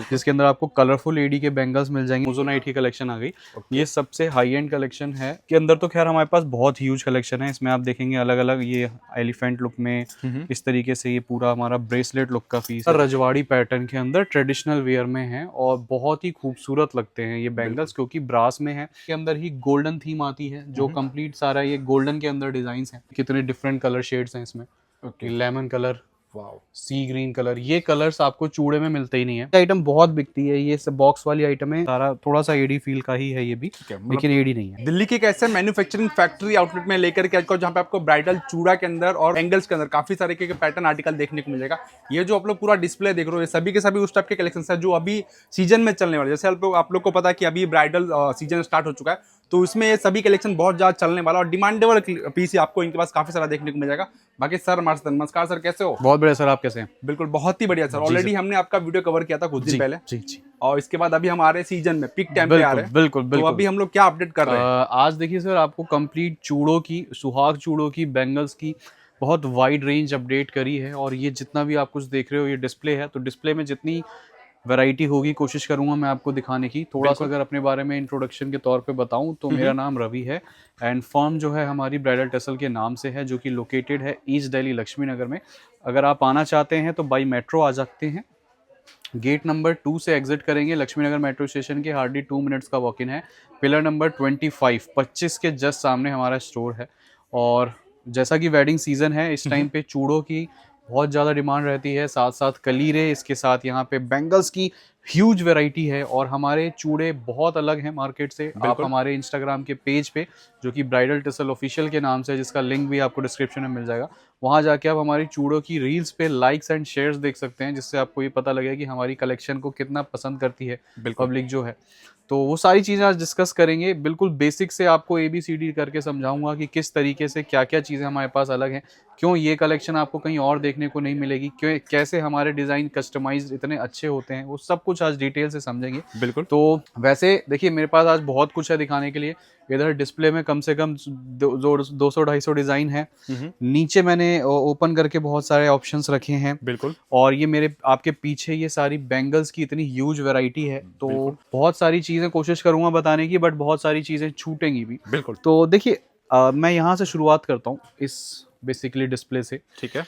जिसके अंदर आपको कलरफुल एडी के बैंगल्स मिल जाएंगे। मोजोनाइट की कलेक्शन आ गई। ये सबसे हाई एंड कलेक्शन है। के अंदर तो खैर हमारे पास बहुत ह्यूज कलेक्शन है। इसमें आप देखेंगे अलग अलग, ये एलिफेंट लुक में इस तरीके से ये पूरा हमारा ब्रेसलेट लुक का पीस है। रजवाड़ी पैटर्न के अंदर ट्रेडिशनल वेयर में है और बहुत ही खूबसूरत लगते हैं ये बैंगल्स, क्योंकि ब्रास में है। के अंदर ही गोल्डन थीम आती है जो कंप्लीट सारा ये गोल्डन के अंदर डिजाइन है। कितने डिफरेंट कलर शेड्स हैं इसमें। लेमन कलर, सी ग्रीन कलर, ये कलर्स आपको चूड़े में मिलते ही नहीं है। ये आइटम बहुत बिकती है। ये सब बॉक्स वाली आइटम है, सारा थोड़ा सा एडी फील का ही है ये भी, लेकिन एडी नहीं है। दिल्ली के एक ऐसे मैन्युफैक्चरिंग फैक्ट्री आउटलेट में लेकर के जहाँ पे आपको ब्राइडल चूड़ा के अंदर और बैंगल्स के अंदर काफी सारे के पैटर्न आर्टिकल देखने को मिलेगा। ये जो आप लोग पूरा डिस्प्ले देख रहे हो, ये सभी के सभी उस टाइप के कलेक्शन है जो अभी सीजन में चलने वाले। जैसे आप लोग को पता है कि अभी ब्राइडल सीजन स्टार्ट हो चुका है, तो इसमें ये सभी कलेक्शन बहुत ज्यादा चलने वाला और डिमांडेबल पीस आपको इनके पास काफी सारा देखने को मिल जाएगा। बाकी सर नमस्कार सर, कैसे हो? बहुत बढ़िया सर, आप कैसे हैं? बिल्कुल बहुत ही बढ़िया सर। ऑलरेडी हमने आपका वीडियो कवर किया था कुछ दिन पहले जी। और इसके बाद अभी हम आ रहे हैं सीजन में, पिक टाइम पे आ रहे हैं। बिल्कुल। तो अभी हम लोग क्या अपडेट कर रहे हैं? आज देखिए सर, आपको कंप्लीट चूड़ों की, सुहाग चूड़ों की, बैंगल्स की बहुत वाइड रेंज अपडेट करी है। और ये जितना भी आप कुछ देख रहे हो ये डिस्प्ले है, तो डिस्प्ले में जितनी वैरायटी होगी कोशिश करूंगा मैं आपको दिखाने की। थोड़ा सा अगर अपने बारे में इंट्रोडक्शन के तौर पे बताऊं तो मेरा नाम रवि है एंड फर्म जो है हमारी ब्राइडल टेसल के नाम से है, जो कि लोकेटेड है ईस्ट दिल्ली लक्ष्मी नगर में। अगर आप आना चाहते हैं तो बाई मेट्रो आ सकते हैं। गेट नंबर 2 से एग्जिट करेंगे लक्ष्मी नगर मेट्रो स्टेशन के, हार्डली 2 मिनट्स का वॉक इन है। पिलर नंबर 25 के जस्ट सामने हमारा स्टोर है। और जैसा कि वेडिंग सीजन है, इस टाइम पे चूड़ों की बहुत ज़्यादा डिमांड रहती है, साथ साथ कलीरे, इसके साथ यहाँ पे बैंगल्स की ह्यूज वैरायटी है। और हमारे चूड़े बहुत अलग हैं मार्केट से। आप हमारे इंस्टाग्राम के पेज पे, जो कि ब्राइडल टेसल ऑफिशियल के नाम से है, जिसका लिंक भी आपको डिस्क्रिप्शन में मिल जाएगा, वहाँ जाके आप हमारी चूड़ों की रील्स पे लाइक्स एंड शेयर्स देख सकते हैं, जिससे आपको ये पता लगेगा कि हमारी कलेक्शन को कितना पसंद करती है पब्लिक जो है। तो वो सारी चीज़ें आज डिस्कस करेंगे। बिल्कुल बेसिक से आपको ABCD करके समझाऊंगा कि किस तरीके से क्या क्या चीज़ें हमारे पास अलग हैं, क्यों ये कलेक्शन आपको कहीं और देखने को नहीं मिलेगी, क्यों कैसे हमारे डिज़ाइन कस्टमाइज्ड इतने अच्छे होते हैं, वो सब कुछ आज डिटेल से समझेंगे। बिल्कुल। तो वैसे देखिए, मेरे पास आज बहुत कुछ है दिखाने के लिए। इधर डिस्प्ले में कम से कम 200-250 डिज़ाइन है। नीचे मैंने ओपन करके बहुत सारे ऑप्शंस रखे हैं। बिल्कुल। और ये मेरे आपके पीछे ये सारी बैंगल्स की इतनी ह्यूज वैरायटी है, तो बहुत सारी चीज़ें कोशिश करूंगा बताने की, बट बहुत सारी चीज़ें छूटेंगी भी। बिल्कुल। तो देखिए, मैं यहाँ से शुरुआत करता हूँ इस बेसिकली डिस्प्ले से। ठीक है।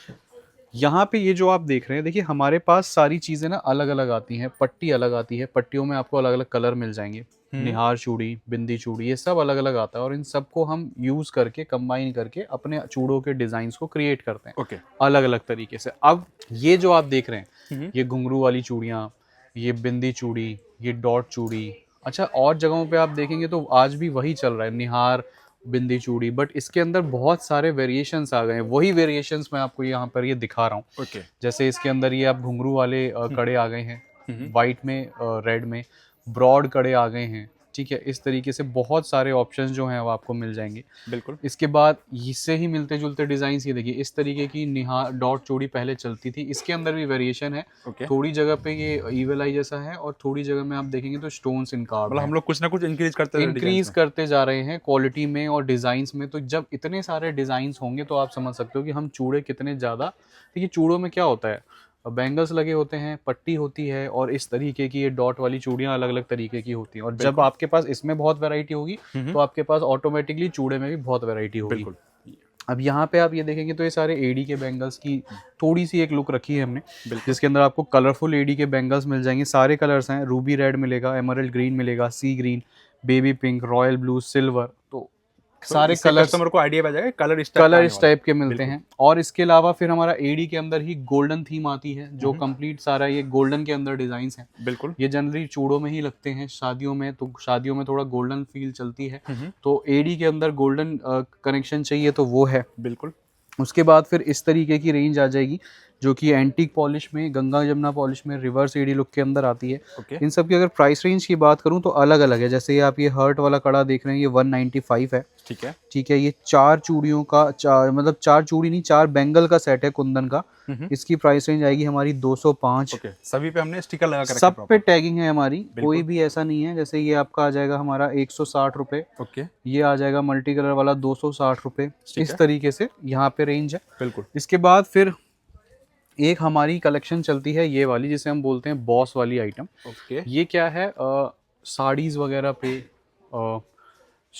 यहाँ पे ये जो आप देख रहे हैं, देखिए हमारे पास सारी चीज़ें ना अलग अलग आती हैं। पट्टी अलग आती है, पट्टियों में आपको अलग अलग कलर मिल जाएंगे। निहार चूड़ी, बिंदी चूड़ी, ये सब अलग अलग आता है। और इन सबको हम यूज़ करके, कंबाइन करके अपने चूड़ों के डिज़ाइंस को क्रिएट करते हैं अलग अलग तरीके से। अब ये जो आप देख रहे हैं, ये घुंघरू वाली चूड़ियाँ, ये बिंदी चूड़ी, ये डॉट चूड़ी। अच्छा, और जगहों पे आप देखेंगे तो आज भी वही चल रहा है, निहार, बिंदी चूड़ी, बट इसके अंदर बहुत सारे वेरिएशंस आ गए हैं। वही वेरिएशंस मैं आपको यहाँ पर ये दिखा रहा हूँ। जैसे इसके अंदर ये आप घुंघरू वाले कड़े आ गए हैं, वाइट में, रेड में, ब्रॉड कड़े आ गए हैं। ठीक है, इस तरीके से बहुत सारे ऑप्शंस जो हैं वो आपको मिल जाएंगे। बिल्कुल। इसके बाद इससे ही मिलते जुलते डिजाइन, ये देखिए इस तरीके की निहार डॉट चूड़ी पहले चलती थी, इसके अंदर भी वेरिएशन है। थोड़ी जगह पे ये ईवल आई जैसा है और थोड़ी जगह में आप देखेंगे तो स्टोन्स इनकार्व्ड हैं। हम लोग कुछ ना कुछ इंक्रीज करते जा रहे हैं क्वालिटी में और डिजाइन्स में। तो जब इतने सारे डिजाइन्स होंगे तो आप समझ सकते हो कि हम चूड़े कितने ज्यादा। देखिए चूड़ों में क्या होता है, बैंगल्स लगे होते हैं, पट्टी होती है, और इस तरीके की ये डॉट वाली चूड़ियां अलग अलग तरीके की होती हैं। और जब आपके पास इसमें बहुत वैरायटी होगी तो आपके पास ऑटोमेटिकली चूड़े में भी बहुत वैरायटी होगी। अब यहाँ पे आप ये देखेंगे तो ये सारे एडी के बैंगल्स की थोड़ी सी एक लुक रखी है हमने, जिसके अंदर आपको कलरफुल एडी के बैंगल्स मिल जाएंगे। सारे कलर्स हैं, रूबी रेड मिलेगा, एमरल्ड ग्रीन मिलेगा, sea green, baby pink, royal blue, silver. तो सारे कलर कस्टमर को आइडिया आ जाएगा, कलर इस टाइप के मिलते हैं। और इसके अलावा फिर हमारा एडी के अंदर ही गोल्डन थीम आती है, जो कंप्लीट सारा ये गोल्डन के अंदर डिजाइन हैं। बिल्कुल। ये जनरली चूड़ों में ही लगते हैं, शादियों में, तो शादियों में थोड़ा गोल्डन फील चलती है, तो एडी के अंदर गोल्डन कनेक्शन चाहिए तो वो है। बिल्कुल। उसके बाद फिर इस तरीके की रेंज आ जाएगी, जो कि एंटीक पॉलिश में, गंगा जमुना पॉलिश में, रिवर्स एडी लुक के अंदर आती है। इन सब की अगर प्राइस रेंज की बात करूं तो अलग अलग है। जैसे ये आप ये हर्ट वाला कड़ा देख रहे हैं, ये 195 है। ठीक है, ये 4 चूड़ियों का, मतलब 4 चूड़ी नहीं, 4 बैंगल का सेट है कुंदन का। इसकी प्राइस रेंज आएगी हमारी 205। सभी पे हमने स्टिकर लगा कर, सब पे टैगिंग है हमारी, कोई भी ऐसा नहीं है। जैसे ये आपका आ जाएगा हमारा 160 रुपए। ये आ जाएगा मल्टी कलर वाला 260 रुपए। इस तरीके से यहाँ पे रेंज है। बिल्कुल। इसके बाद फिर एक हमारी कलेक्शन चलती है ये वाली, जिसे हम बोलते हैं बॉस वाली आइटम। ओके। ये क्या है, साड़ीज वगैरह पे,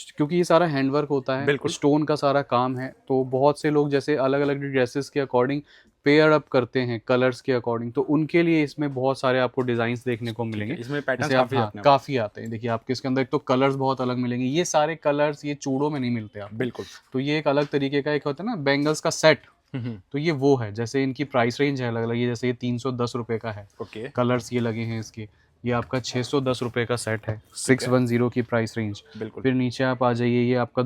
क्योंकि ये सारा हैंडवर्क होता है, बिल्कुल। स्टोन का सारा काम है, तो बहुत से लोग जैसे अलग अलग ड्रेसेस के अकॉर्डिंग पेयर अप करते हैं कलर्स के अकॉर्डिंग, तो उनके लिए इसमें बहुत सारे आपको डिजाइन्स देखने को मिलेंगे। इसमें पैटर्न्स जैसे आप, काफी हाँ, अपने काफी आते हैं। देखिए आपके इसके अंदर एक तो कलर्स बहुत अलग मिलेंगे, ये सारे कलर्स ये चूड़ों में नहीं मिलते आप। बिल्कुल। तो ये एक अलग तरीके का एक होता है ना बैंगल्स का सेट, तो ये वो है। जैसे इनकी प्राइस रेंज है अलग अलग, ये जैसे ये 310 रुपए का है, ओके। कलर्स ये लगे हैं इसके। ये आपका 610 रुपए का सेट है, 610 की प्राइस रेंज। बिल्कुल। फिर नीचे आप आ जाइए, ये आपका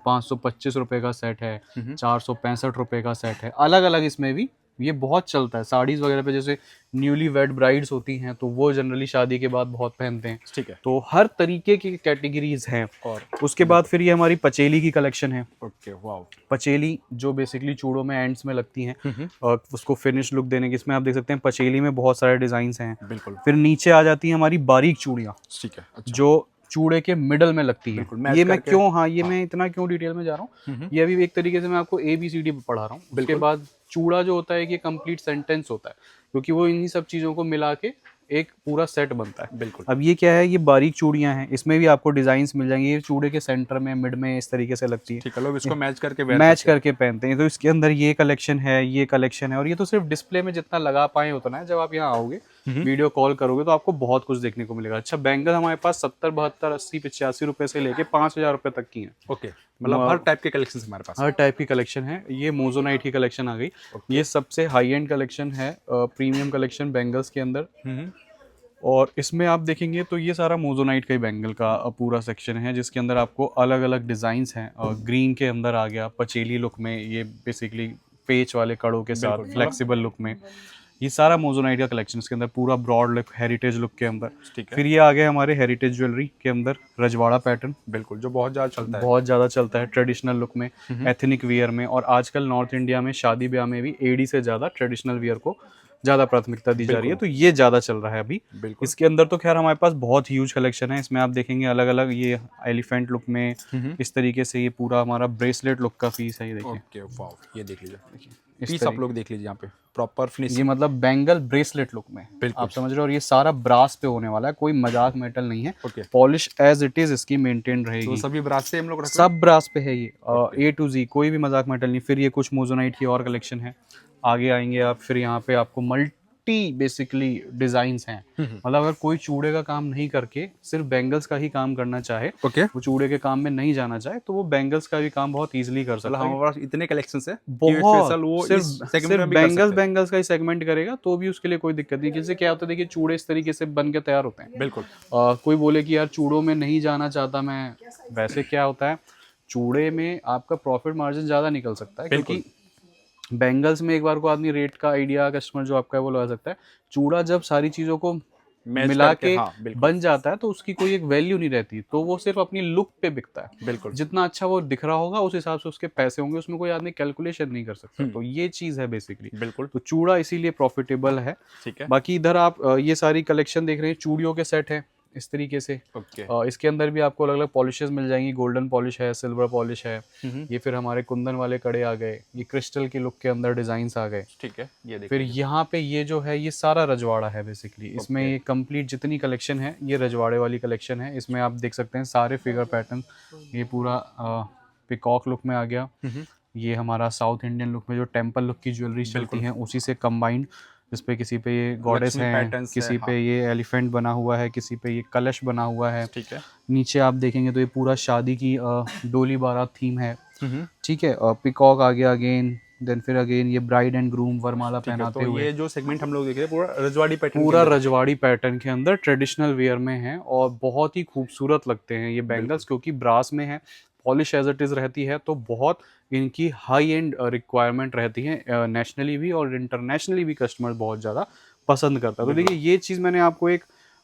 525 रुपए का सेट है, 465 रुपए का सेट है, अलग अलग इसमें भी। ये बहुत चलता है साड़ीज वगैरह पे, जैसे न्यूली वेड ब्राइड्स होती हैं तो वो जनरली शादी के बाद बहुत पहनते हैं। ठीक है। तो हर तरीके की कैटेगरीज हैं। और उसके बाद फिर ये हमारी पचेली की कलेक्शन है। Okay, wow. पचेली जो बेसिकली चूड़ों में एंड्स में लगती हैं और उसको फिनिश लुक देने की, इसमें आप देख सकते हैं पचेली में बहुत सारे डिजाइन्स हैं। बिल्कुल। फिर नीचे आ जाती है हमारी बारीक चूड़ियाँ, ठीक है। अच्छा। जो चूड़े के मिडल में लगती है। बिल्कुल, मैच ये मैं करके। क्यों, हाँ, ये मैं इतना क्यों डिटेल में जा रहा हूँ, ये अभी एक तरीके से मैं आपको ABCD पढ़ा रहा हूँ। उसके बिल्कुल। बाद चूड़ा जो होता है कि कंप्लीट सेंटेंस होता है, क्योंकि वो इन्हीं सब चीज़ों को मिला के एक पूरा सेट बनता है। बिल्कुल। अब ये क्या है, ये बारीक चूड़ियाँ हैं, इसमें भी आपको डिजाइन्स मिल जाएंगे। ये चूड़े के सेंटर में, मिड में इस तरीके से लगती है, ठीक है, लोग इसको मैच करके मैच करके पहनते हैं। तो इसके अंदर ये कलेक्शन है, ये कलेक्शन है, और ये तो सिर्फ डिस्प्ले में जितना लगा पाए उतना है। जब आप यहाँ आओगे, वीडियो कॉल करोगे, तो आपको बहुत कुछ देखने को मिलेगा। अच्छा, बैंगल हमारे पास 70, 72, 80, 85 रुपए से लेके 5000 रुपए तक की है। ओके, मतलब हर टाइप के कलेक्शन हमारे पास। हर टाइप की कलेक्शन है। ये मोजोनाइट की कलेक्शन आ गई। ये सबसे हाई एंड कलेक्शन है, प्रीमियम कलेक्शन बैंगल्स के अंदर। और इसमें आप देखेंगे तो ये सारा मोजोनाइट का ही बैंगल का पूरा सेक्शन है, जिसके अंदर आपको अलग अलग डिजाइन्स हैं। ग्रीन के अंदर आ गया पचेली लुक में, ये बेसिकली पेच वाले कड़ों के साथ फ्लेक्सिबल लुक में। ये सारा मोजोनाइट का कलेक्शन इसके अंदर पूरा ब्रॉड लुक, हेरिटेज लुक के अंदर। ठीक है। फिर ये आ गया हमारे हेरिटेज ज्वेलरी के अंदर रजवाड़ा पैटर्न, बिल्कुल, जो बहुत ज्यादा चलता है। बहुत ज़्यादा चलता है ट्रेडिशनल लुक में, एथनिक वियर में। और आजकल नॉर्थ इंडिया में शादी ब्याह में भी एडी से ज़्यादा ट्रेडिशनल वियर को ज़्यादा प्राथमिकता दी जा रही है, तो ये ज़्यादा चल रहा है अभी। बिल्कुल। इसके अंदर तो खैर हमारे पास बहुत ह्यूज कलेक्शन है। इसमें आप देखेंगे अलग अलग, ये एलिफेंट लुक में इस तरीके से, ये पूरा हमारा ब्रेसलेट लुक का पीस है, ये देखिए। ओके, वाओ, ये देख लीजिए, इस पीस आप लोग देख लीजिए यहाँ पे प्रॉपर फिनिश। ये मतलब बैंगल ब्रेसलेट लुक में बिल्कुल। आप समझ रहे हो। और ये सारा ब्रास पे होने वाला है, कोई मजाक मेटल नहीं है। Okay. Polish as it is इसकी मेंटेन तो रहेगी। सभी ब्रास से हम लोग रखते सब ब्रास पे है ये, A to Z, कोई भी मजाक मेटल नहीं। फिर ये कुछ मोजोनाइट की और कलेक्शन है। आगे आएंगे आप, फिर यहाँ पे आपको मल्टी बेसिकली डिजाइन्स हैं। मतलब अगर कोई चूड़े का काम नहीं करके सिर्फ बैंगल्स का ही काम करना चाहे, ओके, वो चूड़े के काम में नहीं जाना चाहे, तो वो बैंगल्स का भी काम बहुत इजीली कर सकता है। हमारे पास इतने कलेक्शंस है, बहुत, वो सिर्फ इस सेगमेंट सिर्फ में भी कर सकते हैं। बैंगल्स का ही सेगमेंट करेगा तो भी उसके लिए कोई दिक्कत नहीं। जैसे क्या होता है, देखिए चूड़े इस तरीके से बन के तैयार होते हैं। बिल्कुल। कोई बोले कि यार चूड़ों में नहीं जाना चाहता मैं, वैसे क्या होता है, चूड़े में आपका प्रॉफिट मार्जिन ज़्यादा निकल सकता है, क्योंकि बैंगल्स में एक बार को आदमी रेट का आइडिया कस्टमर जो आपका है वो लगा सकता है। चूड़ा जब सारी चीज़ों को मिला के बन जाता है तो उसकी कोई एक वैल्यू नहीं रहती, तो वो सिर्फ अपनी लुक पे बिकता है। बिल्कुल। जितना अच्छा वो दिख रहा होगा उस हिसाब से उसके पैसे होंगे, उसमें कोई आदमी कैलकुलेशन नहीं कर सकता। तो ये चीज़ है बेसिकली। बिल्कुल। तो चूड़ा इसीलिए प्रॉफिटेबल है। ठीक है। बाकी इधर आप ये सारी कलेक्शन देख रहे हैं, चूड़ियों के सेट है इस तरीके से। ओके। इसके अंदर भी आपको अलग अलग पॉलिशेस मिल जाएंगी, गोल्डन पॉलिश है, सिल्वर पॉलिश है। ये फिर हमारे कुंदन वाले कड़े आ गए, ये क्रिस्टल की लुक के अंदर डिजाइन्स आ गए। ठीक है, ये देखिए। फिर यहाँ पे ये जो है ये सारा रजवाड़ा है बेसिकली। इसमें ये कंप्लीट जितनी कलेक्शन है ये रजवाड़े वाली कलेक्शन है। इसमें आप देख सकते हैं सारे फिगर पैटर्न, ये पूरा पिकॉक लुक में आ गया। ये हमारा साउथ इंडियन लुक में जो टेम्पल लुक की ज्वेलरी चलती है उसी से कंबाइंड, जिस पे किसी पे ये गॉडेस है, किसी पे ये एलिफेंट बना हुआ है, किसी पे ये कलश बना हुआ है। ठीक है। नीचे आप देखेंगे तो ये पूरा शादी की डोली बारात थीम है। ठीक है, पिकॉक आ गया अगेन, देन फिर अगेन ये ब्राइड एंड ग्रूम वरमाला पहनाते हुए। ये जो सेगमेंट हम लोग देख रहे हैं पूरा रजवाड़ी पैटर्न, पूरा रजवाड़ी पैटर्न के अंदर ट्रेडिशनल वेयर में है, और बहुत ही खूबसूरत लगते हैं ये बैंगल्स, क्योंकि ब्रास में है, पॉलिश एज इट इज रहती है, तो बहुत इनकी हाई एंड रिक्वायरमेंट रहती है नेशनली भी और इंटरनेशनली भी। कस्टमर बहुत ज़्यादा पसंद करता है। तो देखिए ये चीज़ मैंने आपको एक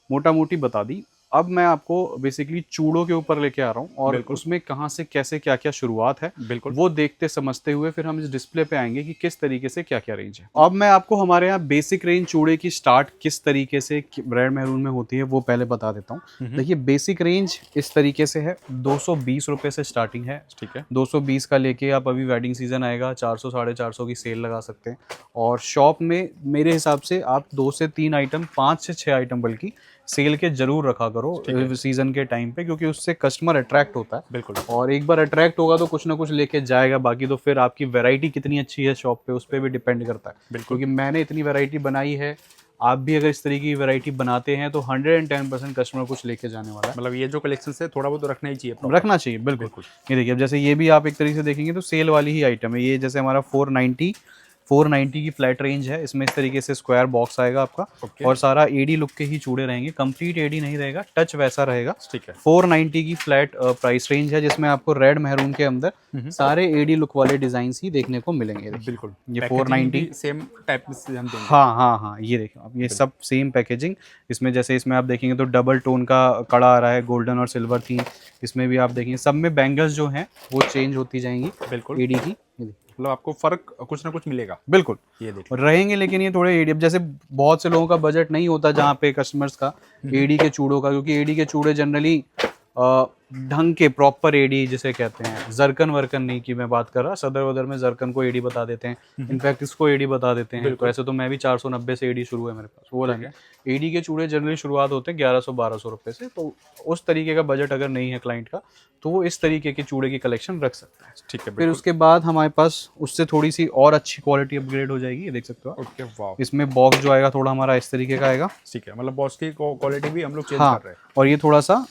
मोटा मोटी बता दी। अब मैं आपको बेसिकली चूड़ों के ऊपर लेके आ रहा हूँ और बिल्कुल। उसमें कहाँ से कैसे क्या क्या शुरुआत है बिल्कुल। वो देखते समझते हुए फिर हम इस डिस्प्ले पे आएंगे कि किस तरीके से क्या क्या रेंज है। अब मैं आपको हमारे यहाँ बेसिक रेंज चूड़े की स्टार्ट किस तरीके से रेड मैरून में होती है वो पहले बता देता हूँ। देखिए बेसिक रेंज इस तरीके से है, 220 रुपये से स्टार्टिंग है। ठीक है। 220 का लेके आप अभी वेडिंग सीजन आएगा 400 450 की सेल लगा सकते हैं। और शॉप में मेरे हिसाब से आप 2 से 3 आइटम, 5 से 6 आइटम बल्कि सेल के जरूर रखा करो सीजन के टाइम पे, क्योंकि उससे कस्टमर अट्रैक्ट होता है। बिल्कुल। और एक बार अट्रैक्ट होगा तो कुछ ना कुछ लेके जाएगा, बाकी तो फिर आपकी वैरायटी कितनी अच्छी है शॉप पे उस पर भी डिपेंड करता है। बिल्कुल। क्योंकि मैंने इतनी वैरायटी बनाई है, आप भी अगर इस तरीके की वैरायटी बनाते हैं तो 110% कस्टमर कुछ लेके जाने वाला है। मतलब ये जो कलेक्शन है थोड़ा बहुत तो रखना ही चाहिए, रखना चाहिए बिल्कुल। ये देखिए अब जैसे ये भी आप एक तरीके से देखेंगे तो सेल वाली ही आइटम है ये। जैसे हमारा 490 की फ्लैट रेंज है, इसमें इस तरीके से स्क्वायर बॉक्स आएगा आपका। और सारा एडी लुक के ही चूड़े रहेंगे, कंप्लीट एडी नहीं रहेगा, टच वैसा रहेगा। ठीक है। 490 की फ्लैट प्राइस रेंज है, जिसमें आपको रेड मैरून के अंदर सारे एडी लुक वाले डिजाइन ही देखने को मिलेंगे। बिल्कुल। ये 490 सेम टाइप से हम देंगे। हाँ, ये देखिए आप, ये सब सेम पैकेजिंग। इसमें जैसे इसमें आप देखेंगे तो डबल टोन का कड़ा आ रहा है, गोल्डन और सिल्वर थी। इसमें भी आप देखेंगे सब में बैंगल्स जो हैं वो चेंज होती जाएंगी बिल्कुल। एडी की। मतलब आपको फर्क कुछ ना कुछ मिलेगा। बिल्कुल ये देखिए और रहेंगे, लेकिन ये थोड़े एडी, जैसे बहुत से लोगों का बजट नहीं होता जहाँ पे कस्टमर्स का एडी के चूड़ों का, क्योंकि एडी के चूड़े जनरली ढंग के प्रॉपर एडी जिसे कहते हैं, जरकन वर्कन नहीं की मैं बात कर रहा, सदर वदर में जरकन को एडी बता देते हैं, इनफैक्ट इसको एडी बता देते हैं। तो ऐसे तो मैं भी 490 से एडी शुरू है मेरे पास, वो लगे। एडी के चूड़े जनरली शुरुआत होते हैं 1100-1200 रुपये से। तो उस तरीके का बजट अगर नहीं है क्लाइंट का तो वो इस तरीके के चूड़े की कलेक्शन रख सकता है। ठीक है। फिर उसके बाद हमारे पास उससे थोड़ी सी और अच्छी क्वालिटी अपग्रेड हो जाएगी, ये देख सकते हो आप। ओके वाह। इसमें बॉक्स जो आएगा थोड़ा हमारा इस तरीके का आएगा। ठीक है, मतलब बॉस की क्वालिटी भी हम लोग चेंज हाँ, कर रहे हैं। और ये थोड़ा सा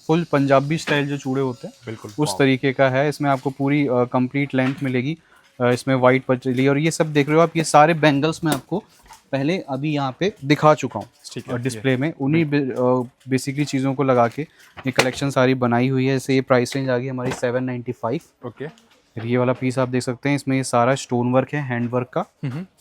फुल पंजाबी स्टाइल जो चूड़े होते हैं बिल्कुल उस तरीके का है। इसमें आपको पूरी कंप्लीट लेंथ मिलेगी। इसमें वाइट पचली और ये सब देख रहे हो आप, ये सारे बैंगल्स में आपको पहले अभी यहाँ पे दिखा चुका हूँ। ठीक और डिस्प्ले में उन्हीं बेसिकली चीज़ों को लगा के ये कलेक्शन सारी बनाई हुई है। जैसे ये प्राइस रेंज आ गई हमारी 795। ओके। ये वाला पीस आप देख सकते हैं, इसमें ये सारा स्टोन वर्क है, हैंड वर्क का।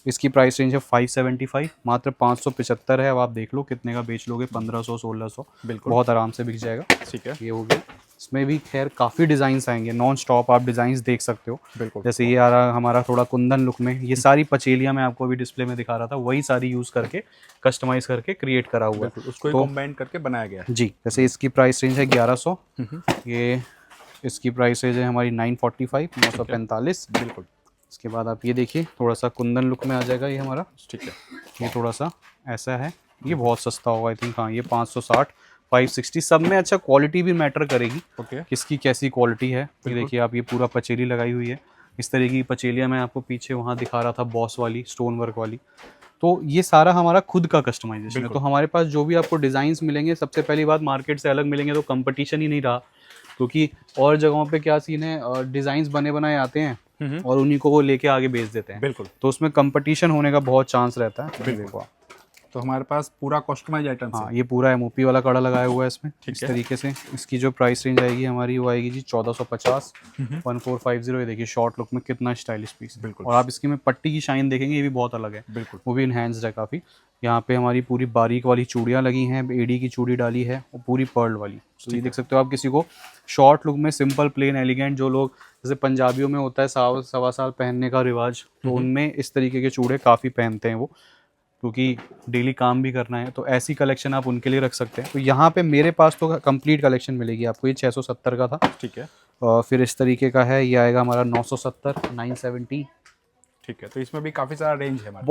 इसकी प्राइस रेंज है 575, मात्र 575 है। अब आप देख लो कितने का बेच लोगे, 1500-1600 बिल्कुल बहुत आराम से बिक जाएगा। ठीक है। ये हो गया। इसमें भी खैर काफ़ी डिज़ाइंस आएंगे, नॉन स्टॉप आप डिज़ाइंस देख सकते हो। बिल्कुल। जैसे ये आ रहा हमारा थोड़ा कुंदन लुक में, ये सारी पचेलियाँ मैं आपको अभी डिस्प्ले में दिखा रहा था, वही सारी यूज़ करके कस्टमाइज करके क्रिएट करा हुआ है, उसको कंबाइन करके बनाया गया है। जी। जैसे इसकी प्राइस रेंज है 1100। ये इसकी प्राइस रेंज है हमारी 945, 945। बिल्कुल। इसके बाद आप ये देखिए थोड़ा सा कुंदन लुक में आ जाएगा ये हमारा। ठीक है। ये थोड़ा सा ऐसा है, ये बहुत सस्ता होगा आई थिंक। हाँ, ये 560, 560 सब में। अच्छा, क्वालिटी भी मैटर करेगी, ओके। किसकी कैसी क्वालिटी है। ये देखिए आप, ये पूरा पचेली लगाई हुई है, इस तरीके की पचेलियाँ मैं आपको पीछे वहाँ दिखा रहा था, बॉस वाली स्टोन वर्क वाली। तो ये सारा हमारा खुद का कस्टमाइजेशन है। तो हमारे पास जो भी आपको डिज़ाइंस मिलेंगे, सबसे पहली बात मार्केट से अलग मिलेंगे, तो कंपटीशन ही नहीं रहा। क्योंकि और जगहों पे क्या सीन है, डिज़ाइंस बने बनाए आते हैं और उन्हीं को वो लेके आगे बेच देते हैं। बिल्कुल। तो उसमें कंपटीशन होने का बहुत चांस रहता है। बिल्कुल। तो हमारे पास पूरा कस्टमाइज आइटम है। हाँ, ये पूरा एमओपी वाला कड़ा लगाया हुआ है इसमें। ठीक इस है। तरीके से इसकी जो प्राइस रेंज आएगी हमारी वो आएगी जी 1450, 1450। ये देखिए शॉर्ट लुक में कितना स्टाइलिश पीस। बिल्कुल। और आप इसकी में पट्टी की शाइन देखेंगे, ये भी बहुत अलग है। बिल्कुल। वो भी इनहेंस्ड है काफ़ी। यहाँ पे हमारी पूरी बारीक वाली चूड़ियाँ लगी हैं, एडी की चूड़ी डाली है और पूरी पर्ल वाली। तो ये देख सकते हो आप, किसी को शॉर्ट लुक में सिंपल प्लेन एलिगेंट, जो लोग जैसे पंजाबियों में होता है सवा साल पहनने का रिवाज, तो उनमें इस तरीके के चूड़े काफ़ी पहनते हैं वो, क्योंकि डेली काम भी करना है। तो ऐसी कलेक्शन आप उनके लिए रख सकते हैं। तो यहाँ पे मेरे पास तो कंप्लीट कलेक्शन मिलेगी आपको। ये 670 का था। ठीक है। फिर इस तरीके का है, ये आएगा हमारा 970, 970। ठीक है। तो इसमें भी काफ़ी सारा रेंज है हमारे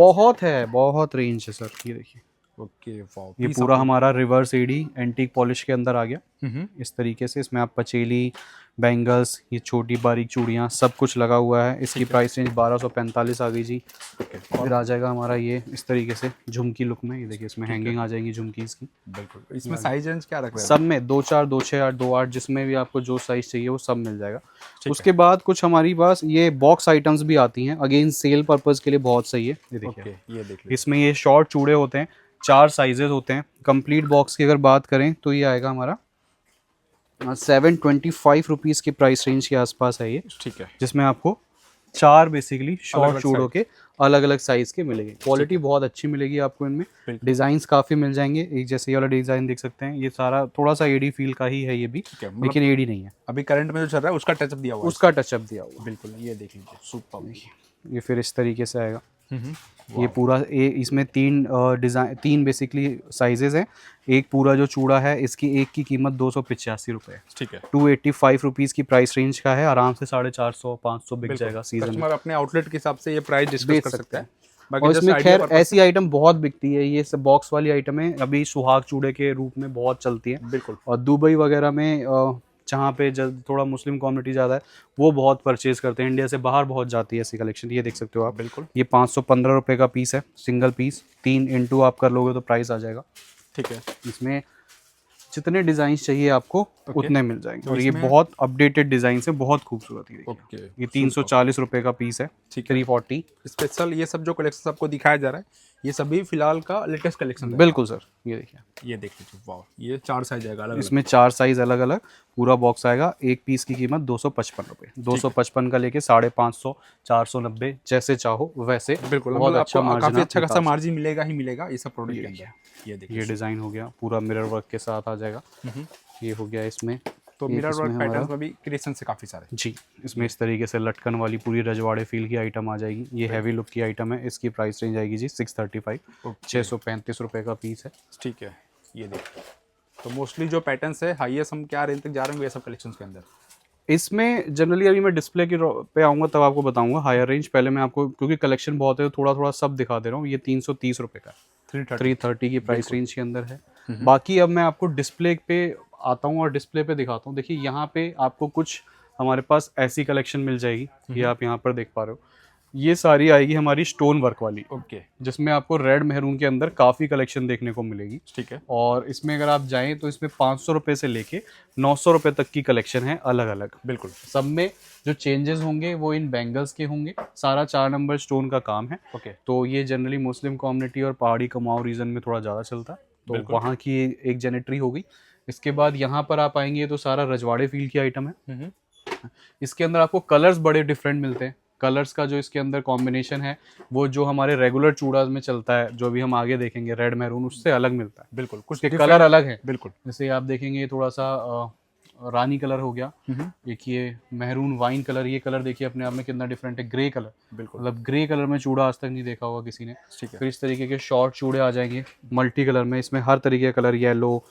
बहुत रेंज है सर। ये देखिए, ओके वाओ। ये पूरा हमारा रिवर्स एडी एंटीक पॉलिश के अंदर आ गया इस तरीके से। इसमें आप पचेली, बैंगल्स, ये छोटी बारीक चूड़ियाँ, सब कुछ लगा हुआ है। इसकी प्राइस रेंज 1245 आ गई जी। फिर आ जाएगा हमारा ये इस तरीके से झुमकी लुक में। ये देखिए इसमें हैंगिंग आ जाएंगी झुमकीज़ की। बिल्कुल। इसमें साइज रेंज क्या रख रहे हैं? सब में 2-4, 2-6-8, 2-8, जिसमें भी आपको जो साइज चाहिए वो सब मिल जाएगा। उसके बाद कुछ हमारी पास ये बॉक्स आइटम्स भी आती हैं, अगेन सेल पर्पज़ के लिए बहुत सही है। ये देखिए, ये देख लीजिए। इसमें ये शॉर्ट चूड़े होते हैं, 4 साइजेस होते हैं। कंप्लीट बॉक्स की अगर बात करें तो ये आएगा हमारा 725 रुपीज़ की प्राइस रेंज के आसपास है ये। ठीक है। जिसमें आपको 4 बेसिकली शॉर्ट चूड़ों के अलग अलग साइज के मिलेंगे। क्वालिटी बहुत अच्छी मिलेगी आपको इनमें। बिल्कुल। डिजाइन्स काफी मिल जाएंगे, एक जैसे ये वाला डिजाइन देख सकते हैं, ये सारा थोड़ा सा एडी फील का ही है ये भी, ठीक है, मतलब लेकिन एडी नहीं है, अभी करंट में जो चल रहा है उसका टचअप दिया हुआ है उसका टचअप दिया हुआ बिल्कुल। ये देख लीजिए, सुपर। है। ये फिर इस तरीके से आएगा। ये पूरा इसमें तीन डिज़ाइन, तीन बेसिकली साइजेस हैं। एक पूरा जो चूड़ा है इसकी एक की कीमत 285 रुपये, ठीक है। 285 रुपीज़ की प्राइस रेंज का है। आराम से 450-500 बिक जाएगा सीजन में, कस्टमर अपने आउटलेट के हिसाब से ये प्राइस डिस्कस बेच कर सकते सकता हैं। है। बाकी और जैसे इसमें आइडिया खैर पर्पस ऐसी आइटम बहुत बिकती है, ये सब बॉक्स वाली आइटम है, अभी सुहाग चूड़े के रूप में बहुत चलती है। बिल्कुल। और दुबई वगैरह में जहाँ पे थोड़ा मुस्लिम कम्युनिटी ज़्यादा है, वो बहुत परचेज करते हैं, इंडिया से बाहर बहुत जाती है ऐसी कलेक्शन। ये देख सकते हो आप, बिल्कुल। ये 515 रुपये का पीस है, सिंगल पीस। 3 इंटू आप कर लोगे तो प्राइस आ जाएगा। ठीक है। इसमें जितने डिजाइन चाहिए आपको उतने मिल जाएंगे। और ये इसमें- बहुत अपडेटेड डिजाइन है, बहुत खूबसूरत है। ओके। ये 340 रुपये का पीस है, ठीक है। 340। स्पेशल ये सब जो कलेक्शन आपको दिखाया जा रहा है, ये सभी फिलहाल का लेटेस्ट कलेक्शन है। बिल्कुल सर, ये देखिए, ये देख लीजिए, वाह, ये 4 साइज आएगा अलग। इसमें 4 साइज अलग अलग, पूरा बॉक्स आएगा। एक पीस की कीमत 255 रुपये, 255 का लेके 550, 490, जैसे चाहो वैसे। बिल्कुल, बहुत मतलब अच्छा आपको मार्जिन काफी अच्छा आप खासा मार्जिन मिलेगा ही मिलेगा ये सब प्रोडक्ट के देखिए। अंदर। ये देखिए, ये डिज़ाइन हो गया, पूरा मिरर वर्क के साथ आ जाएगा। ये हो गया इसमें। तो एक मिरर इसमें वर्क हमारा- पैटर्न्स में भी क्रिएशन से काफी सारे। जी, इसमें इस तरीके से लटकन वाली पूरी रजवाड़े फील की आइटम आ जाएगी। ये हैवी लुक की आइटम है, इसकी प्राइस रेंज आएगी जी 635, 635 रुपये का पीस है। ठीक है। ये देखिए, तो मोस्टली जो पैटर्न्स है हाईएस्ट हम क्या रेंज तक जा रहे हैं ये सब कलेक्शंस के अंदर? इसमें जनरली अभी मैं डिस्प्ले की पे आऊँगा तब आपको बताऊंगा हायर रेंज। पहले मैं आपको, क्योंकि कलेक्शन बहुत है, थोड़ा थोड़ा सब दिखा दे रहा हूँ। ये 330 रुपये का, 330 की प्राइस रेंज के अंदर है। बाकी अब मैं आपको डिस्प्ले पे आता हूँ और डिस्प्ले पे दिखाता हूँ। देखिए यहाँ पे आपको कुछ हमारे पास ऐसी कलेक्शन मिल जाएगी, ये आप यहाँ पर देख पा रहे हो। ये सारी आएगी हमारी स्टोन वर्क वाली, ओके। जिसमें आपको रेड मेहरून के अंदर काफ़ी कलेक्शन देखने को मिलेगी। ठीक है। और इसमें अगर आप जाएं तो इसमें 500 रुपये से लेके 900 रुपये तक की कलेक्शन है अलग अलग। बिल्कुल। सब में जो चेंजेस होंगे वो इन बैंगल्स के होंगे। सारा 4 नंबर स्टोन का काम है। ओके। तो ये जनरली मुस्लिम कम्युनिटी और पहाड़ी कुमाऊं रीजन में थोड़ा ज़्यादा चलता है, तो वहाँ की एक जेनेट्री हो गई। इसके बाद यहाँ पर आप आएंगे तो सारा रजवाड़े फील की आइटम है। इसके अंदर आपको कलर्स बड़े डिफरेंट मिलते हैं। कलर्स का जो इसके अंदर कॉम्बिनेशन है वो जो हमारे रेगुलर चूड़ा में चलता है, जो भी हम आगे देखेंगे रेड मैरून, उससे अलग मिलता है। बिल्कुल, कुछ के कलर अलग है। बिल्कुल। जैसे आप देखेंगे थोड़ा सा रानी कलर हो गया, एक ये मैरून वाइन कलर, ये कलर देखिए अपने आप में कितना डिफरेंट है। ग्रे कलर, बिल्कुल, मतलब ग्रे कलर में चूड़ा आज तक नहीं देखा होगा किसी ने। ठीक है। फिर इस तरीके के शॉर्ट चूड़े आ जाएंगे मल्टी कलर में, इसमें हर तरीके का colour, yellow,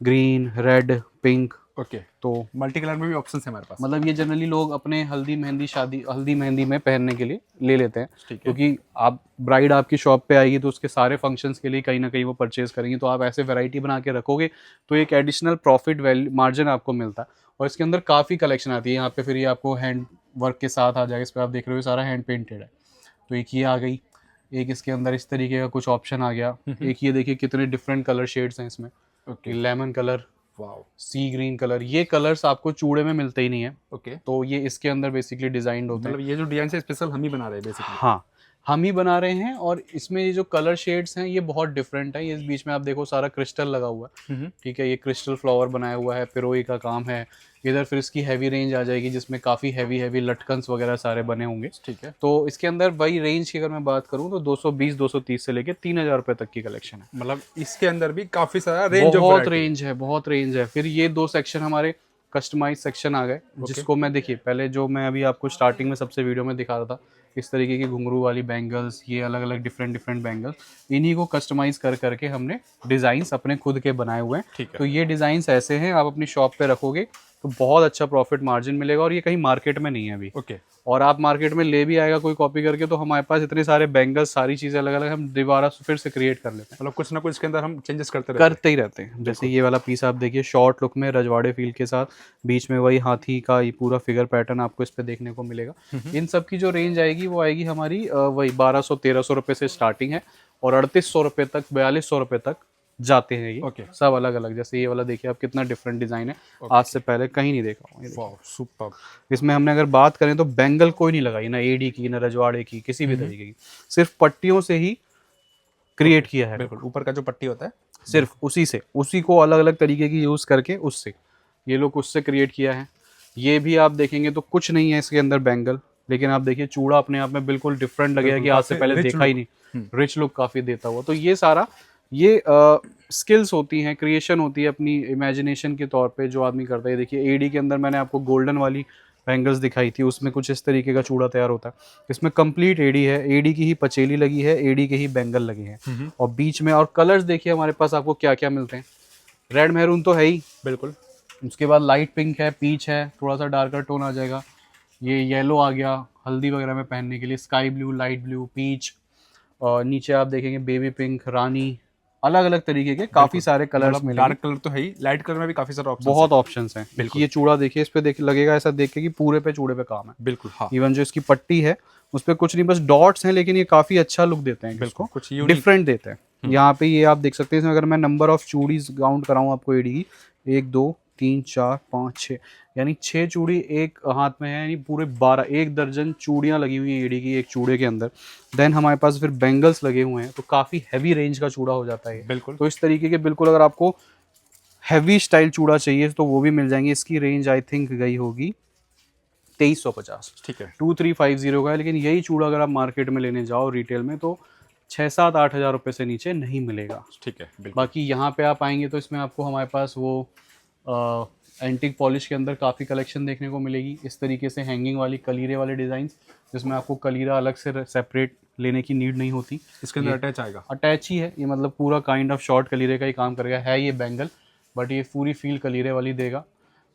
green, red, pink. Okay. तो मल्टी कलर में भी ऑप्शन है हमारे पास। मतलब ये जनरली लोग अपने हल्दी मेहंदी में पहनने के लिए ले लेते हैं, ठीक है। क्योंकि आप ब्राइड आपकी शॉप पे आएगी तो उसके सारे फंक्शंस के लिए कहीं ना कहीं वो परचेज करेंगे। तो आप ऐसे वैरायटी बना के रखोगे तो एक एडिशनल प्रॉफिट मार्जिन आपको मिलता है। और इसके अंदर काफ़ी कलेक्शन आती है यहाँ पे। फिर ये आपको हैंड वर्क के साथ आ जाएगा, इस पर आप देख रहे हो सारा हैंड पेंटेड है। तो एक ये आ गई, एक इसके अंदर इस तरीके का कुछ ऑप्शन आ गया। एक ये देखिए कितने डिफरेंट कलर शेड्स हैं इसमें। ओके। लेमन कलर, वाओ, सी ग्रीन कलर, ये कलर्स आपको चूड़े में मिलते ही नहीं है। ओके। तो ये इसके अंदर बेसिकली डिजाइन होते हैं। मतलब ये जो डिजाइन है स्पेशल हम ही बना रहे हैं बेसिकली। हाँ, हम ही बना रहे हैं। और इसमें ये जो कलर शेड्स हैं ये बहुत डिफरेंट है। ये इस बीच में आप देखो सारा क्रिस्टल लगा हुआ है, ठीक है। ये क्रिस्टल फ्लावर बनाया हुआ है, पिरोई का काम है इधर। फिर इसकी हैवी रेंज आ जाएगी जिसमें काफ़ी हैवी लटकन्स वगैरह सारे बने होंगे, ठीक है। तो इसके अंदर वही रेंज की अगर मैं बात करूँ तो 220-230 से लेके 3000 रुपये तक की कलेक्शन है। मतलब इसके अंदर भी काफी सारा रेंज बहुत रेंज है। फिर ये 2 सेक्शन हमारे कस्टमाइज सेक्शन आ गए, जिसको मैं देखिए पहले जो मैं अभी आपको स्टार्टिंग में सबसे वीडियो में दिखा रहा था, इस तरीके की घुंघरू वाली बैंगल्स, ये अलग अलग डिफरेंट बैंगल्स, इन्हीं को कस्टमाइज कर करके हमने डिज़ाइंस अपने खुद के बनाए हुए हैं। ठीक है। तो ये डिज़ाइंस ऐसे हैं, आप अपनी शॉप पे रखोगे तो बहुत अच्छा प्रॉफिट मार्जिन मिलेगा। और ये कहीं मार्केट में नहीं है अभी। ओके। और आप मार्केट में ले भी आएगा कोई कॉपी करके तो हमारे पास इतने सारे बैंगल्स, सारी चीज़ें अलग अलग हम दोबारा फिर से क्रिएट कर लेते हैं। मतलब कुछ ना कुछ इसके अंदर हम चेंजेस करते ही रहते हैं। जैसे ये वाला पीस आप देखिए, शॉर्ट लुक में रजवाड़े फील के साथ, बीच में वही हाथी का ये पूरा फिगर पैटर्न आपको इस पे देखने को मिलेगा। इन सब की जो रेंज आएगी वो आएगी हमारी वही 1200-1300 रुपये से स्टार्टिंग है, और 3800 रुपये तक, 4200 रुपये तक जाते हैं ये। ओके। सब अलग अलग। जैसे ये वाला देखिए आप, कितना डिफरेंट डिजाइन है, आज से पहले कहीं नहीं देखा हुआ। Wow, super. इसमें हमने अगर बात करें तो बैंगल कोई नहीं लगाई, ना एडी की, ना रजवाड़े की, किसी भी तरीके की, सिर्फ पट्टियों से ही क्रिएट किया है। बिल्कुल, ऊपर का जो पट्टी होता है सिर्फ उसी को अलग अलग तरीके की यूज करके उससे ये लोग उससे क्रिएट किया है। ये भी आप देखेंगे तो कुछ नहीं है इसके अंदर बैंगल, लेकिन आप देखिए चूड़ा अपने आप में बिल्कुल डिफरेंट लगेगा कि आज से काफी पहले rich देखा ही look। नहीं, रिच लुक काफी देता हुआ। तो ये सारा ये स्किल्स होती हैं, क्रिएशन होती है अपनी इमेजिनेशन के तौर पे जो आदमी करता है। देखिए एडी के अंदर मैंने आपको गोल्डन वाली बैंगल्स दिखाई थी, उसमें कुछ इस तरीके का चूड़ा तैयार होता है। इसमें कंप्लीट एडी है, एडी की ही पचेली लगी है, एडी के ही बैंगल लगे हैं और बीच में और कलर्स देखिए हमारे पास आपको क्या क्या मिलते हैं। रेड मैरून तो है ही, बिल्कुल। उसके बाद लाइट पिंक है, पीच है, थोड़ा सा डार्कर टोन आ जाएगा, ये येलो आ गया हल्दी वगैरह में पहनने के लिए, sky blue, light blue, peach, और नीचे आप देखेंगे बेबी पिंक, रानी, अलग अलग तरीके के काफी सारे कलर्स मिलेंगे। डार्क कलर तो है ही, लाइट कलर में भी काफी सारे ऑप्शन बहुत ऑप्शंस हैं। बिल्कुल। ये चूड़ा देखिए, इस पे देख लगेगा ऐसा देख के कि पूरे पे चूड़े पे काम है। बिल्कुल हाँ। इवन जो इसकी पट्टी है उस पे कुछ नहीं, बस डॉट्स हैं, लेकिन ये काफी अच्छा लुक देते हैं, बिल्कुल, इसको कुछ unique। डिफरेंट देते हैं। यहाँ पे ये आप देख सकते हैं, इसमें अगर मैं नंबर ऑफ चूड़ीज काउंट कराऊं आपको एडी की, 1 2 3 4 5 6, यानी 6 चूड़ी एक हाथ में है, यानी पूरे 12 1 दर्जन चूड़ियां लगी हुई हैं एडी की एक चूड़े के अंदर। देन हमारे पास फिर बैंगल्स लगे हुए हैं, तो काफी हैवी रेंज का चूड़ा हो जाता है। बिल्कुल। तो इस तरीके के बिल्कुल अगर आपको हैवी स्टाइल चूड़ा चाहिए तो वो भी मिल जाएंगे। इसकी रेंज आई थिंक गई होगी 2350, ठीक है। 2350 का है। लेकिन यही चूड़ा अगर आप मार्केट में लेने जाओ रिटेल में तो 6-7-8 हज़ार रुपये से नीचे नहीं मिलेगा। ठीक है बिल्कुल। बाकी यहाँ पे आप आएंगे तो इसमें आपको हमारे पास वो एंटिक पॉलिश के अंदर काफ़ी कलेक्शन देखने को मिलेगी। इस तरीके से हैंगिंग वाली कलीरे वाले डिज़ाइन, जिसमें आपको कलीरा अलग से सेपरेट लेने की नीड नहीं होती, इसके अंदर अटैच आएगा। अटैच ही है ये, मतलब पूरा काइंड ऑफ शॉर्ट कलीरे का ही काम करेगा। है ये बैंगल बट ये पूरी फील कलीरे वाली देगा।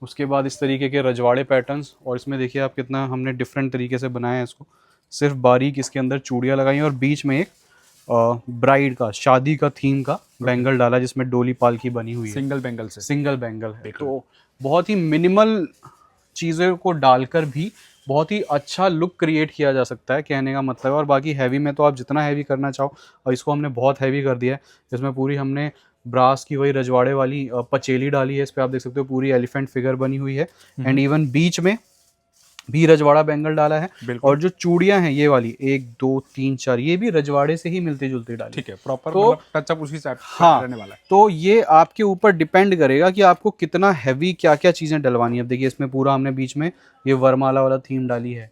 उसके बाद इस तरीके के रजवाड़े पैटर्न्स, और इसमें देखिए आप कितना हमने डिफरेंट तरीके से बनाया है इसको। सिर्फ बारीक इसके अंदर चूड़ियाँ लगाई हैं और बीच में एक ब्राइड का, शादी का थीम का बैंगल डाला, जिसमें डोली पालकी बनी हुई है। सिंगल बैंगल से, सिंगल बैंगल है, तो बहुत ही मिनिमल चीज़ों को डालकर भी बहुत ही अच्छा लुक क्रिएट किया जा सकता है, कहने का मतलब है। और बाकी हैवी में तो आप जितना हैवी करना चाहो, और इसको हमने बहुत हैवी कर दिया है। इसमें पूरी हमने ब्रास की वही रजवाड़े वाली पचेली डाली है, इस पर आप देख सकते हो पूरी एलिफेंट फिगर बनी हुई है। एंड इवन बीच में भी रजवाड़ा बैंगल डाला है। और जो चूड़ियां हैं ये वाली 1 2 3 4, ये भी रजवाड़े से ही मिलती जुलती डाली। ठीक है, प्रॉपर तो टचअप उसी से हाँ, रहने वाला है। तो ये आपके ऊपर डिपेंड करेगा कि आपको कितना हैवी क्या क्या चीज़ें डलवानी है। अब देखिए इसमें पूरा हमने बीच में ये वरमाला वाला थीम डाली है।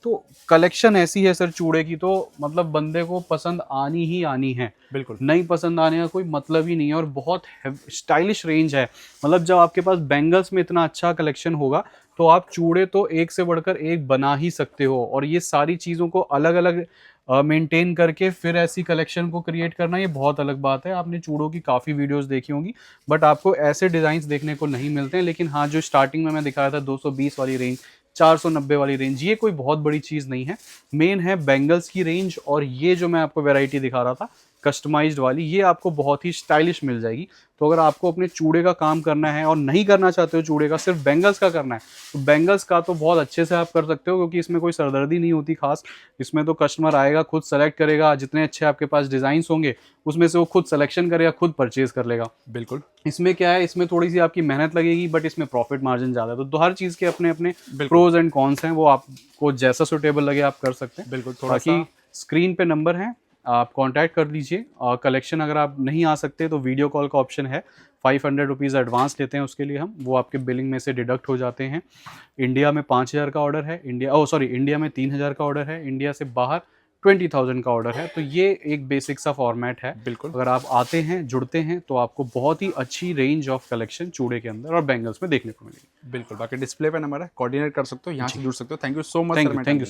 तो कलेक्शन ऐसी है सर चूड़े की, तो मतलब बंदे को पसंद आनी ही आनी है। बिल्कुल, नहीं पसंद आने का कोई मतलब ही नहीं है। और बहुत स्टाइलिश रेंज है, मतलब जब आपके पास बैंगल्स में इतना अच्छा कलेक्शन होगा तो आप चूड़े तो एक से बढ़कर एक बना ही सकते हो। और ये सारी चीज़ों को अलग अलग मेंटेन करके फिर ऐसी कलेक्शन को क्रिएट करना, ये बहुत अलग बात है। आपने चूड़ों की काफ़ी वीडियोस देखी होंगी, बट आपको ऐसे डिज़ाइंस देखने को नहीं मिलते हैं। लेकिन हाँ, जो स्टार्टिंग में मैं दिखाया था 220 वाली रेंज, 490 वाली रेंज, ये कोई बहुत बड़ी चीज़ नहीं है। मेन है बैंगल्स की रेंज, और ये जो मैं आपको वैरायटी दिखा रहा था कस्टमाइज्ड वाली, ये आपको बहुत ही स्टाइलिश मिल जाएगी। तो अगर आपको अपने चूड़े का काम करना है और नहीं करना चाहते हो चूड़े का, सिर्फ बैंगल्स का करना है, तो बैंगल्स का तो बहुत अच्छे से आप कर सकते हो, क्योंकि इसमें कोई सरदर्दी नहीं होती खास। इसमें तो कस्टमर आएगा, खुद सेलेक्ट करेगा, जितने अच्छे आपके पास डिज़ाइंस होंगे उसमें से वो खुद सिलेक्शन करेगा, खुद परचेज कर लेगा। बिल्कुल। इसमें क्या है, इसमें थोड़ी सी आपकी मेहनत लगेगी, बट इसमें प्रॉफिट मार्जिन ज़्यादा है। तो हर चीज़ के अपने अपने प्रोज एंड कॉन्स हैं, वो आपको जैसा सुटेबल लगे आप कर सकते हैं। बिल्कुल। बाकी स्क्रीन पे नंबर है, आप कांटेक्ट कर लीजिए। और कलेक्शन अगर आप नहीं आ सकते तो वीडियो कॉल का ऑप्शन है, 500 रुपीज़ एडवांस लेते हैं उसके लिए हम, वो आपके बिलिंग में से डिडक्ट हो जाते हैं। इंडिया में 5000 का ऑर्डर है, इंडिया में 3000 का ऑर्डर है, इंडिया से बाहर 20,000 का ऑर्डर है। तो ये एक बेसिक सा फॉर्मेट है। बिल्कुल। अगर आप आते हैं, जुड़ते हैं, तो आपको बहुत ही अच्छी रेंज ऑफ कलेक्शन चूड़े के अंदर और बैंगल्स में देखने को मिलेगी। बिल्कुल। बाकी डिस्प्ले पे नंबर है, कोऑर्डिनेट कर सकते हो, यहाँ से जुड़ सकते हो। Thank you so much. Thank you.